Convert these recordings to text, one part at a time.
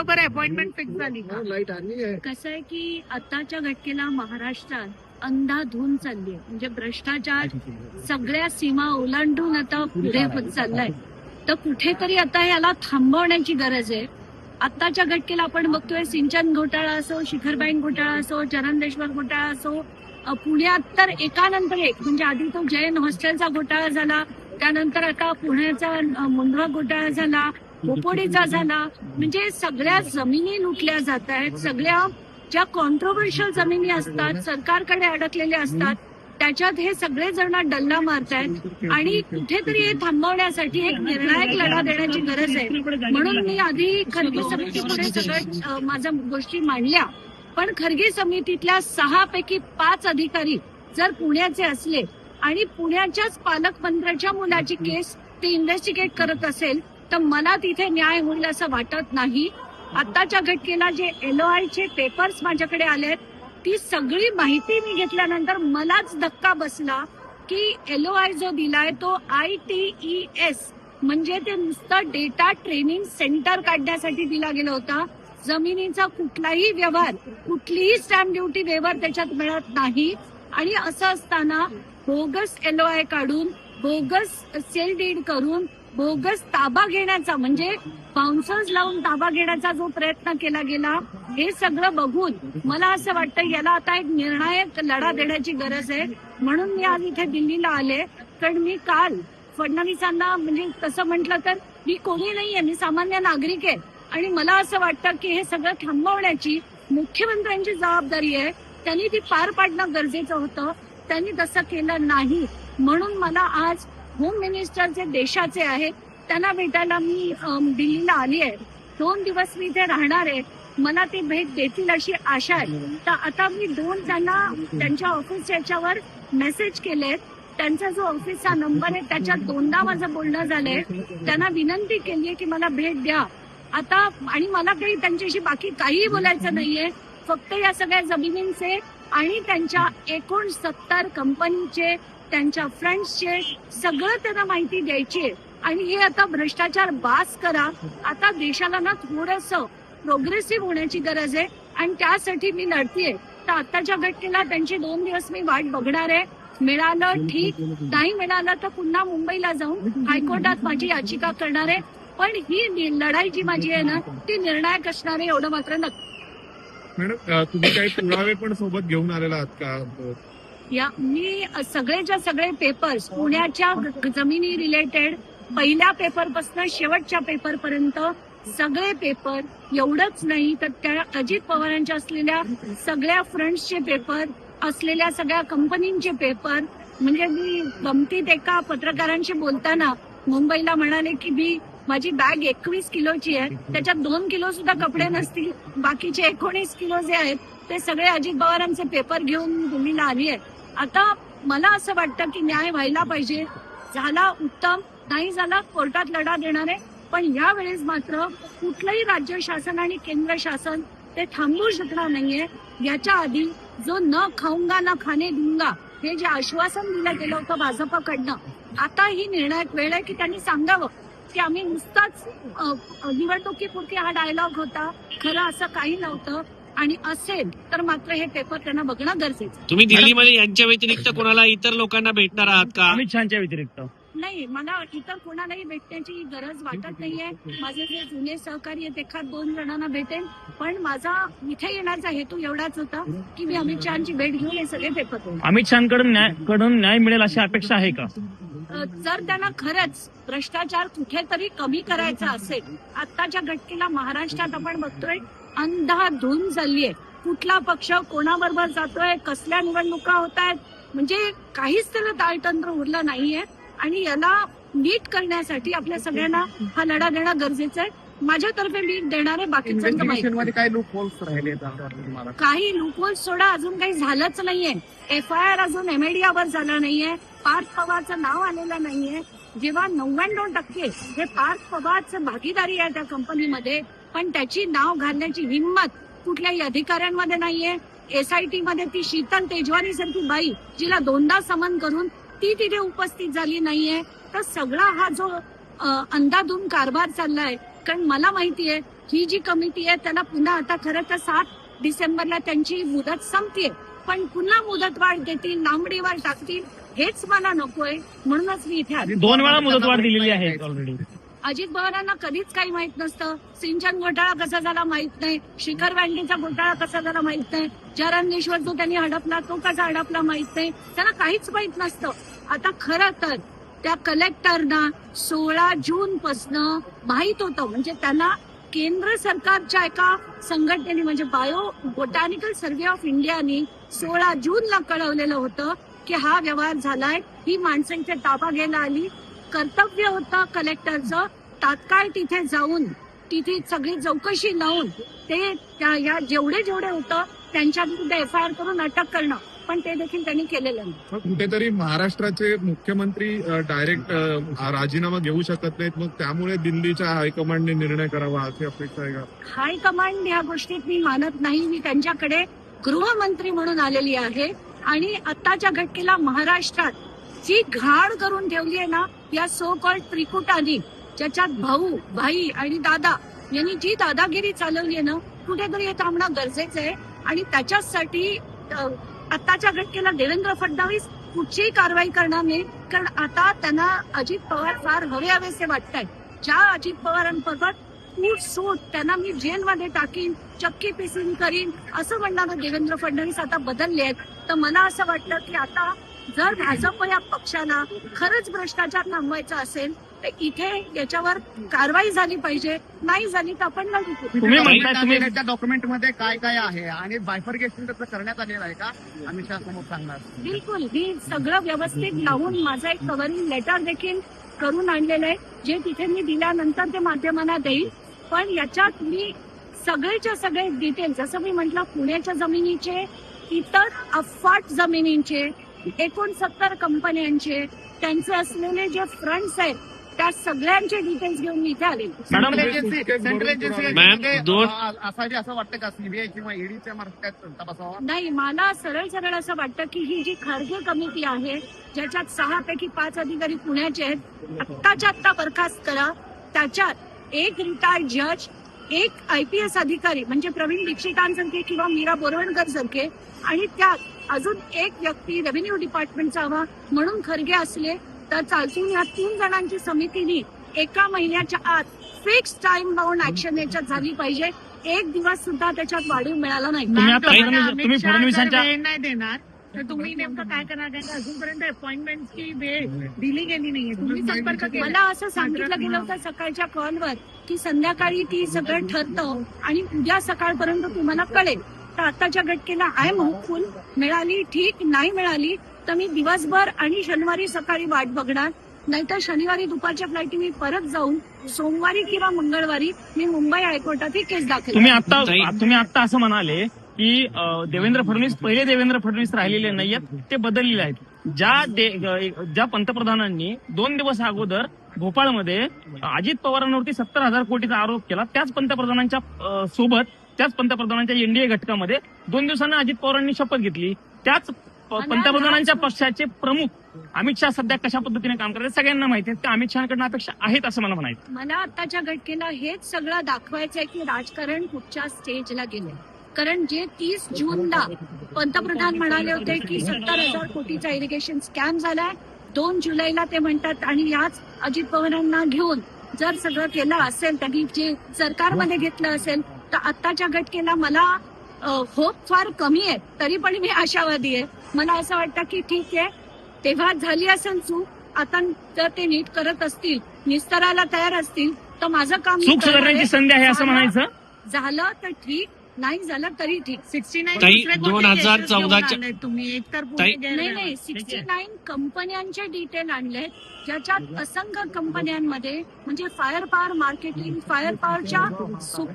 बरोबर appointment fix झाली का? लाईट आली आहे. कसं आहे की आताच्या घटकेला महाराष्ट्रात अंधाधुंद चालली आहे. म्हणजे भ्रष्टाचार सगळ्या सीमा ओलांडून आता पुढे होत चाललाय. तर कुठेतरी आता याला थांबवण्याची गरज आहे. आताच्या घटकेला आपण बघतोय सिंचन घोटाळा असो, शिखर बँक घोटाळा असो, चरण देशमुख घोटाळा असो, पुण्यात तर एकानंतर एक, म्हणजे आधी तो जैन हॉस्टेलचा घोटाळा झाला, त्यानंतर आता पुण्याचा मुंढवा घोटाळा झाला, बोपोडीचा झाला. म्हणजे सगळ्या जमिनी लुटल्या जात आहेत. सगळ्या ज्या कॉन्ट्रोव्हर्शियल जमिनी असतात, सरकारकडे अडकलेल्या असतात, त्याच्यात हे सगळे जण डल्ला मारतायत. आणि कुठेतरी हे थांबवण्यासाठी एक निर्णायक लढा देण्याची गरज आहे. म्हणून मी आधी खर्गे समितीपुढे सगळं माझ्या गोष्टी मांडल्या. पण खर्गे समितीतल्या 6 पैकी 5 अधिकारी जर पुण्याचे असले आणि पुण्याच्याच पालकमंत्र्याच्या मुलाची केस ते इन्व्हेस्टिगेट करत असेल तर मला तिथे न्याय होईल असं वाटत नाही. आताच्या घटनेला जे LOIचे पेपर्स माझ्याकडे आलेत, ती सगळी माहिती मी घेतल्यानंतर मलाच धक्का बसला की LOI जो दिलाय तो ITES म्हणजे ते नुसतं डेटा ट्रेनिंग सेंटर काढण्यासाठी दिला गेला होता. जमिनीचा कुठलाही व्यवहार, कुठलीही स्टॅम्प ड्युटी वेवर त्याच्यात मिळत नाही. आणि असं असताना बोगस LOI काढून, बोगस सेल डीड करून, बोगस ताबा घेण्याचा म्हणजे बाउन्सर्स लावून ताबा घेण्याचा जो प्रयत्न केला गेला, हे सगळं बघून मला असं वाटतं याला आता एक निर्णायक लढा देण्याची गरज आहे. म्हणून मी आज इथे दिल्लीला आले. कारण मी काल फडणवीसांना, म्हणजे तसं म्हटलं तर मी कोणी नाहीये, मी सामान्य नागरिक आहे. आणि मला असं वाटतं की हे सगळं थांबवण्याची मुख्यमंत्र्यांची जबाबदारी आहे. त्यांनी ती पार पाडणं गरजेचं होतं. त्यांनी तसं केलं नाही. म्हणून मला आज होम मिनिस्टर जे देशाचे आहेत त्यांना भेटायला मी दिल्लीला आली आहे. 2 दिवस मी इथे राहणार आहे. मला ते भेट देतील अशी आशा आहे. तर आता मी 2 त्यांना त्यांच्या ऑफिसच्या याच्यावर मेसेज केलेत. त्यांचा जो ऑफिसचा नंबर आहे त्याच्यात 2दा माझं बोलणं झालंय. त्यांना विनंती केली आहे की मला भेट द्या आता. आणि मला काही त्यांच्याशी बाकी काहीही बोलायचं नाहीये. फक्त या सगळ्या जमिनींचे आणि त्यांच्या 69 कंपनीचे, त्यांच्या फ्रेंड्सचे सगळं त्यांना माहिती द्यायची आहे. आणि हे आता भ्रष्टाचार बास करा. आता देशाला ना थोडंसं प्रोग्रेसिव्ह होण्याची गरज आहे आणि त्यासाठी मी लढतीये. तर आताच्या घटनेला त्यांची 2 दिवस मी वाट बघणार आहे. मिळालं ठीक, नाही मिळालं तर पुन्हा मुंबईला जाऊन हायकोर्टात माझी याचिका करणार आहे. पण ही लढाई जी माझी आहे ना ती निर्णायक असणार आहे, एवढं मात्र नक्की. मॅडम, तुम्ही काही पुरावे पण सोबत घेऊन आलेला आहात का? मी सगळेच्या सगळे पेपर्स पुण्याच्या जमिनी रिलेटेड पहिल्या पेपरपासून शेवटच्या पेपरपर्यंत सगळे पेपर, एवढंच नाही तर त्या अजित पवारांच्या असलेल्या सगळ्या फ्रंट्सचे पेपर, असलेल्या सगळ्या कंपनींचे पेपर. म्हणजे मी गमतीत एका पत्रकारांशी बोलताना मुंबईला म्हणाले की माझी बॅग 21 किलोची आहे, त्याच्यात 2 किलो सुद्धा कपडे नसतील, बाकीचे 19 किलो जे आहेत ते सगळे अजित पवारांचे पेपर घेऊन दिल्लीला आली आहे. आता मला असं वाटतं की न्याय व्हायला पाहिजे. झाला उत्तम, नाही झाला कोर्टात लढा देणार आहे. पण यावेळेस मात्र कुठलंही राज्य शासन आणि केंद्र शासन ते थांबवू शकणार नाहीये. याच्या आधी जो न खाऊंगा न खाणे दूंगा हे जे आश्वासन दिलं गेलं होतं भाजपकडनं, आता ही निर्णायक वेळ आहे की त्यांनी सांगावं की आम्ही नुसताच निवडणुकीपुरती हा डायलॉग होता, खरं असं काही नव्हतं. आणि असेल तर मात्र हे पेपर त्यांना बघणं गरजेचं. तुम्ही दिल्लीमध्ये यांच्या व्यतिरिक्त कोणाला इतर लोकांना भेटणार आहात का? अमित शहाच्या व्यतिरिक्त नाही, मला इतर कोणालाही भेटण्याची गरज वाटत नाहीये. माझे जे जुने सहकारी आहेत एखाद 2 जणांना भेटेन. पण माझा इथे येण्याचा हेतू एवढाच होता की मी अमित शहाची भेट घेऊन हे सगळे पेपर. अमित शहाकडून न्याय मिळेल अशी अपेक्षा आहे का? जर त्यांना खरंच भ्रष्टाचार कुठेतरी कमी करायचा असेल, आताच्या घटनेला महाराष्ट्रात आपण बघतोय अंधाधुंद झालीये. कुठला पक्ष कोणाबरोबर जातोय, कसल्या निवडणुका होत आहेत, म्हणजे काहीच त्याला ताळतंत्र उरलं नाहीये. आणि याला नीट करण्यासाठी आपल्या सगळ्यांना हा लढा देणं गरजेचं आहे. माझ्यातर्फे मी देणार आहे. बाकीच्यांचं माहिती काही लूप होल्स राहिले काही लूपहोल्स सोडा, अजून काही झालंच नाहीये. FIR अजून MIDA वर झालं नाहीये. पार्थ पवारचं नाव आलेलं नाहीये. जेव्हा 99% हे पार्थ पवारचं भागीदारी आहे त्या कंपनीमध्ये, पण त्याची नाव घालण्याची हिंमत कुठल्याही अधिकाऱ्यांमध्ये नाहीये. SIT मध्ये ती शीतल तेजवानी सारखी बाई जिला 2दा समन करून ती तिथे उपस्थित झाली नाहीये. तर सगळा हा जो अंधाधुंद कारभार चाललाय, कारण मला माहितीये ही जी कमिटी आहे त्याला पुन्हा आता खरं तर 7 डिसेंबरला त्यांची मुदत संपतीये, पण पुन्हा मुदतवाढ देतील, लांबणीवर टाकतील, हेच मला नकोय. म्हणूनच मी इथे आले. 2 वेळा मुदतवाढ दिलेली आहे ऑलरेडी. अजित पवारांना कधीच काही माहित नसतं. सिंचन घोटाळा कसा झाला माहित नाही, शिखर बँकेचा घोटाळा कसा झाला माहित नाही, जरांगेश्वर जो त्यांनी हडपला तो कसा हडपला माहित नाही, त्यांना काहीच माहित नसतं. आता खरं तर त्या कलेक्टरना 16 जून पासनं माहित होतं, म्हणजे त्यांना केंद्र सरकारच्या एका संघटनेने म्हणजे बायो बोटॅनिकल सर्व्हे ऑफ इंडियानी 16 जूनला कळवलेलं होतं की हा व्यवहार झालाय, ही माणसं इथे ताबा घ्यायला आली. कर्तव्य होतं कलेक्टरचं तात्काळ तिथे जाऊन तिथे सगळी चौकशी लावून ते या जेवढे होतं त्यांच्या विरुद्ध FIR करून अटक करणं, पण ते देखील त्यांनी केलेलं नाही. कुठेतरी महाराष्ट्राचे मुख्यमंत्री डायरेक्ट राजीनामा घेऊ शकत नाहीत, मग त्यामुळे दिल्लीच्या हायकमांडने निर्णय करावा अशी अपेक्षा आहे का? हायकमांड या गोष्टीत मी मानत नाही. मी त्यांच्याकडे गृहमंत्री म्हणून आलेली आहे आणि आत्ताच्या घटनेला महाराष्ट्रात जी घाण करून ठेवली आहे ना या सो कॉल्ड त्रिकुटांनी, ज्याच्यात भाऊ, भाई आणि दादा यांनी जी दादागिरी चालवली आहे ना, कुठेतरी हे थांबणं गरजेचं आहे. आणि त्याच्यासाठी आत्ताच्या घटनेला देवेंद्र फडणवीस कुठचीही कारवाई करणार नाही, कारण आता त्यांना अजित पवार फार हवेसे वाटतायत. ज्या अजित पवारांबरोबर सूट त्यांना मी जेलमध्ये टाकीन, चक्की पिसीन करीन असं म्हणणारे देवेंद्र फडणवीस आता बदलले आहेत. तर मला असं वाटतं की आता जर भाजप या पक्षाला खरंच भ्रष्टाचार थांबवायचा असेल तर इथे याच्यावर कारवाई झाली पाहिजे. नाही झाली तर आपण लढू. तुम्ही म्हणताय त्या डॉक्युमेंटमध्ये काय काय आहे आणि बायफर्गेशन त्याचं करण्यात आलेलं आहे का, अमित शहा समोर सांगणार? बिलकुल, मी सगळं व्यवस्थित लावून माझं एक कव्हरिंग लेटर देखील करून आणलेलं आहे, जे तिथे मी दिल्यानंतर ते माध्यमांना देईल. पण याच्यात मी सगळेच्या सगळे डिटेल्स, जसं मी म्हटलं पुण्याच्या जमिनीचे, इतर अफाट जमिनींचे, 69 कंपन्यांचे, त्यांचे असलेले जे फ्रंट्स आहेत त्या सगळ्यांचे डिटेल्स घेऊन मी इथे आले. सेंट्रल एजन्सी मॅम, असावी असं वाटतं का, सीबीआय किंवा ईडीच्या मार्फत तपासावा? नाही, मला सरळ असं वाटतं की ही जी खारगे कमिटी आहे, ज्याच्यात 6 पैकी 5 अधिकारी पुण्याचे आहेत, आत्ताच्या आत्ता बरखास्त करा. त्याच्यात एक रिटायर्ड जज, एक IPS अधिकारी म्हणजे प्रवीण दीक्षितांसारखे किंवा मीरा बोरवणकर सारखे, आणि त्यात अजून एक व्यक्ती रेव्हेन्यू डिपार्टमेंटचा हवा म्हणून खरगे असले तर चालतील. या 3 जणांची समितीने 1 महिन्याच्या आत फिक्स टाइम लावून ऍक्शन याच्यात झाली पाहिजे. 1 दिवस सुद्धा त्याच्यात वाढीव मिळाला नाही. तुम्ही आता अमित तुम्ही शहा फडणवीसांच्या जर वेळ नाही देणार तर तुम्ही नेमकं काय करणार? कारण अजूनपर्यंत अपॉइंटमेंटची वेळ दिली गेली नाहीये. तुम्ही संपर्क केला? मला असं सांगितलं गेलं होतं सकाळच्या कॉलवर की संध्याकाळी ती सगळं ठरतं आणि उद्या सकाळपर्यंत तुम्हाला कळेल. तर आताच्या घटनेला आय एम होपफुल. मिळाली ठीक, नाही मिळाली तर मी दिवसभर आणि शनिवारी सकाळी वाट बघणार, नाहीतर शनिवारी दुपारच्या फ्लाईट मी परत जाऊन सोमवारी किंवा मंगळवारी मी मुंबई हायकोर्टात ही केस दाखल. तुम्ही आता असं म्हणाले की देवेंद्र फडणवीस पहिले देवेंद्र फडणवीस राहिलेले नाहीयेत, ते बदललेले आहेत. ज्या पंतप्रधानांनी 2 दिवस अगोदर भोपाळमध्ये अजित पवारांवरती 70,000 कोटीचा आरोप केला, त्याच पंतप्रधानांच्या सोबत, त्याच पंतप्रधानांच्या NDA घटकामध्ये 2 दिवसांना अजित पवारांनी शपथ घेतली. त्याच पंतप्रधानांच्या पक्षाचे प्रमुख अमित शहा सध्या कशा पद्धतीने काम करतात सगळ्यांना माहिती आहे. त्या अमित शहाकडनं अपेक्षा आहेत असं मला म्हणायचं. मला आताच्या घटनेला हेच सगळं दाखवायचंय की राजकारण कुठच्या स्टेजला गेलंय. कारण जे 30 जूनला पंतप्रधान म्हणाले होते की 70,000 कोटीचा इरिगेशन स्कॅम झालाय, 2 जुलैला ते म्हणतात आणि याच अजित पवारांना घेऊन जर सगळं केलं असेल, त्यांनी जे सरकारमध्ये घेतलं असेल, तर आत्ताच्या घटनेला मला होप फार कमी आहे. तरी पण मी आशावादी आहे. मला असं वाटतं की ठीक आहे, तेव्हा झाली असेल चूक, आता जर ते नीट करत असतील, निस्तरायला तयार असतील तर माझं काम चूक सुधारण्याची संधी आहे असं म्हणायचं. झालं तर ठीक, नाही झालं तरी ठीक. 69 ताई, दुसरे कोणते 2014 cases घेऊन आलेत तुम्ही? एक तर पुणे ताई, नाही 69 कंपन्यांचे डिटेल आणलेत, ज्याच्यात असंख्य कंपन्यांमध्ये म्हणजे फायर पॉवर मार्केटिंग, फायर पॉवरच्या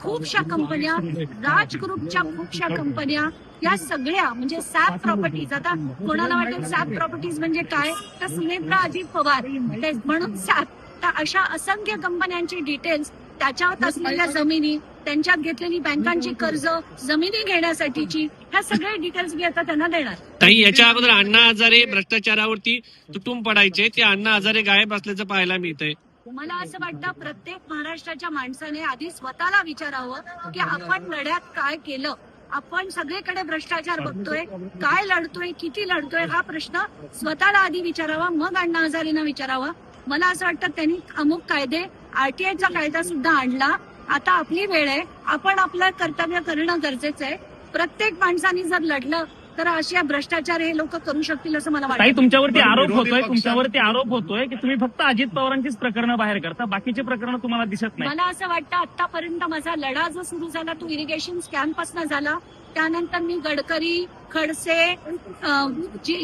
खूपशा कंपन्या, राज ग्रुपच्या खूपशा कंपन्या, या सगळ्या म्हणजे सॅप प्रॉपर्टीज. आता कोणाला वाटेल सॅप प्रॉपर्टीज म्हणजे काय, तर सुनेत्रा अजित पवार म्हणून सॅप. तर अशा असंख्य कंपन्यांची डिटेल्स, त्याच्यावर असलेल्या जमिनी, त्यांच्यात घेतलेली बँकांची कर्ज, जमिनी घेण्यासाठीची, ह्या सगळ्या डिटेल्स मी आता त्यांना देणार. ताई, याच्या अगोदर अण्णा हजारे भ्रष्टाचारावरती तुटून पडायचे, ते अण्णा हजारे गायब असल्याचं पाहायला मिळतंय. मला असं वाटतं प्रत्येक महाराष्ट्राच्या माणसाने आधी स्वतःला विचारावं की आपण लढ्यात काय केलं. आपण सगळीकडे भ्रष्टाचार बघतोय, काय लढतोय, किती लढतोय, हा प्रश्न स्वतःला आधी विचारावा, मग अण्णा हजारेंना विचारावा. मला असं वाटतं त्यांनी अमुक कायदे, आरटीआयचा कायदा सुद्धा आणला. आता आपली वेळ आहे, आपण आपलं कर्तव्य करणं गरजेचं आहे. प्रत्येक माणसाने जर लढलं तर अशा भ्रष्टाचार हे लोक करू शकतील असं मला ताई, वाटतं. तुमच्यावरती पण आरोप विरोधी होतोय पक्षात- तुमच्यावरती आरोप होतोय की तुम्ही फक्त अजित पवारांचीच प्रकरणं बाहेर करता, बाकीचे प्रकरणं तुम्हाला दिसत नाही. मला असं वाटतं आतापर्यंत माझा लढा जो सुरू झाला तो इरिगेशन स्कॅम पासून झाला. त्यानंतर मी गडकरी, खडसे,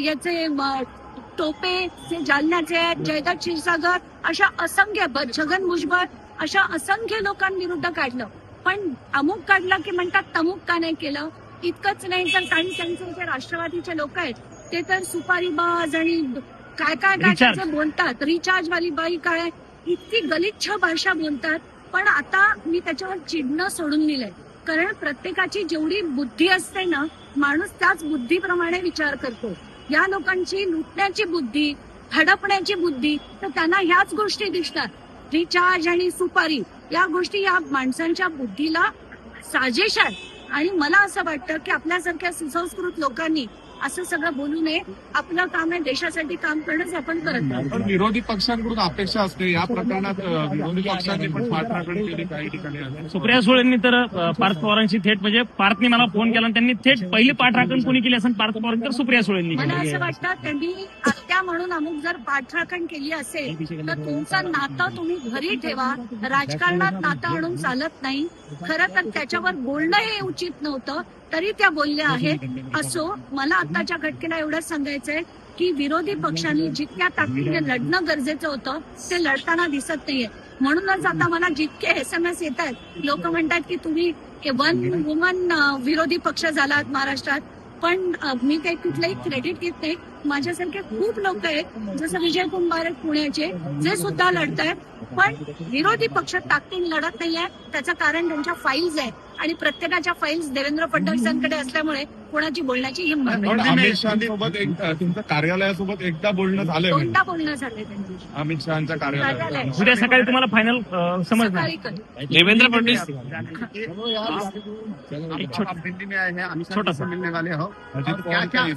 याचे टोपे जे जालन्याचे आहेत, जयदत्त क्षीरसागर, अशा असंख्य, छगन भुजबळ, अशा असंख्य लोकांविरुद्ध काढलं. पण अमुक काढलं की म्हणतात तमुक का नाही केलं. इतकंच नाही तर काही त्यांचे जे राष्ट्रवादीचे लोक आहेत ते तर सुपारीबाज आणि काय काय काय रिचार्ज. त्याचे बोलतात, रिचार्ज वाली बाई काय, इतकी गलिच्छ भाषा बोलतात. पण आता मी त्याच्यावर चिडणं सोडून दिलंय, कारण प्रत्येकाची जेवढी बुद्धी असते ना, माणूस त्याच बुद्धीप्रमाणे विचार करतो. या लोकांची लुटण्याची बुद्धी, हडपण्याची बुद्धी, तर त्यांना ह्याच गोष्टी दिसतात. रिचार्ज आणि सुपारी या गोष्टी या माणसांच्या बुद्धीला साजेश आहे. आणि मला असं वाटतं की आपल्यासारख्या सुसंस्कृत लोकांनी असं सगळं बोलू नये. आपलं काम आहे देशासाठी काम करणंच आपण करत नाही. पण विरोधी पक्षांकडून अपेक्षा असते या प्रकरणात विरोधी पक्षांनी पण पाठराखण केली काही ठिकाणी. सुप्रिया सुळेंनी तर पार्थ पवारांशी थेट, म्हणजे पार्थने मला फोन केला आणि त्यांनी थेट पहिली पाठराखण कोणी केली असेल पार्थ पवार तर सुप्रिया सुळेंनी मला केली. असं वाटतं त्यांनी आत्या म्हणून अमुक जर पाठराखण केली असेल तर तुमचं नातं तुम्ही घरी ठेवा. राजकारणात नातं आणून चालत नाही. खरं तर त्याच्यावर बोलणं हे उचित नव्हतं, तरी त्या बोलल्या आहेत. असो, मला आत्ताच्या घटनेला एवढंच सांगायचंय की विरोधी पक्षांनी जितक्या ताकदीने लढणं गरजेचं होतं ते लढताना दिसत नाहीये. म्हणूनच आता मला जितके SMS येत आहेत, लोक म्हणतात की तुम्ही वन वुमन विरोधी पक्ष झालात महाराष्ट्रात. पण मी काही कुठलंही क्रेडिट घेत नाही. माझ्यासारखे खूप लोक आहेत, जसं विजय कुंभार आहेत पुण्याचे, जे सुद्धा लढत आहेत. पण विरोधी पक्ष ताकदीने लढत नाहीये. त्याचं कारण त्यांच्या फाईल्स आहेत आणि प्रत्येकाच्या फाईल्स देवेंद्र फडणवीसांकडे असल्यामुळे कोणाची बोलण्याची हिंमत पण नाही. अमित शहासोबत तुमच्या कार्यालयासोबत एकदा बोलणं झालंय म्हणजे दोनदा बोलणं झालंय त्यांची. अमित शहाच्या कार्यालयात. कार्यालयात. उद्या सकाळी तुम्हाला फायनल समजणार. सकाळी करू. देवेंद्र फडणवीस आप दिल्ली में आए हैं, अमित शाह छोटा से सा। मिलने वाले हो, अजित और क्या क्या पवार